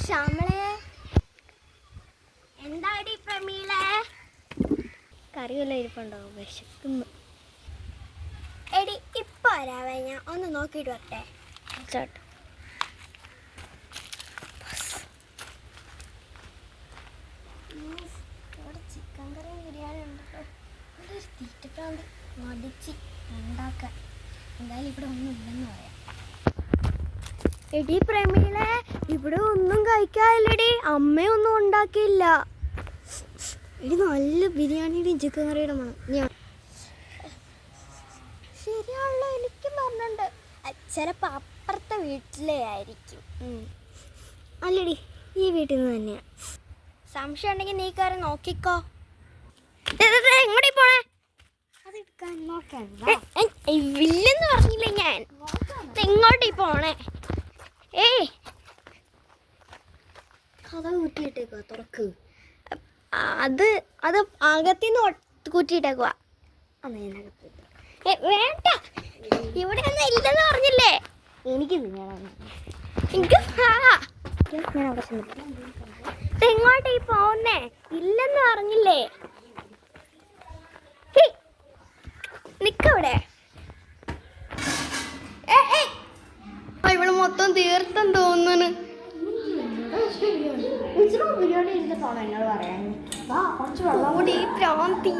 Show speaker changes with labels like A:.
A: ശ്യാമളെ, എന്താടി പ്രമീളെ?
B: കറി വല്ല ഇരിപ്പുണ്ടോ? വിശക്കുന്നു.
A: എടി ഇപ്പൊ വരാവേ, ഞാൻ ഒന്ന് നോക്കിയിട്ട് വരട്ടെ.
B: ചേട്ടാ
A: ചിക്കൻ കറി ബിരിയാണി ഉണ്ടല്ലോ. ഒരു തീറ്റപ്രാന്തി മടിച്ച് ഉണ്ടാക്കാൻ. എന്തായാലും ഇവിടെ ഒന്നും ഇല്ലെന്ന് പറയാം. എടി പ്രമീളെ, ഇവിടെ ഒന്നും കഴിക്കാനില്ലടി. അമ്മയൊന്നും ഉണ്ടാക്കിയില്ല. എടി നല്ല ബിരിയാണിയുടെയും ചിക്കൻ കറിയുടെ മണം. ശരിയാണല്ലോ, എനിക്കും പറഞ്ഞിട്ടുണ്ട്. ചിലപ്പോൾ അപ്പുറത്തെ വീട്ടിലേ ആയിരിക്കും.
B: അല്ലടി, ഈ വീട്ടിൽ നിന്ന് തന്നെയാണ്.
A: സംശയം ഉണ്ടെങ്കിൽ നീ കയറി നോക്കിക്കോ.
B: എങ്ങോട്ടേ പോണേ?
A: അതെടുക്കാൻ നോക്കാൻ
B: ഇല്ലെന്ന് പറഞ്ഞില്ലേ ഞാൻ. എങ്ങോട്ടേ പോണേ? ഏയ്,
A: കഥ കുറ്റിയിട്ടേക്കോ, തുറക്ക്.
B: അത് അകത്തിന്ന് കുറ്റിയിട്ടേക്കുവാ. വേണ്ട, ഇവിടെ ഒന്നും ഇല്ലെന്ന് പറഞ്ഞില്ലേ.
A: എനിക്ക്
B: എനിക്ക് എങ്ങോട്ടേ പോന്നേ? ഇല്ലെന്ന് പറഞ്ഞില്ലേ. നിക്കവിടെ. ഇവിടെ മൊത്തം തീർത്തം തോന്നുന്നു.
A: ബിരിയാണി ഇരുന്നിട്ടാണോ എന്നോട് പറയാൻ? കുറച്ച് വെള്ളം
B: ഈ പ്രാന്തി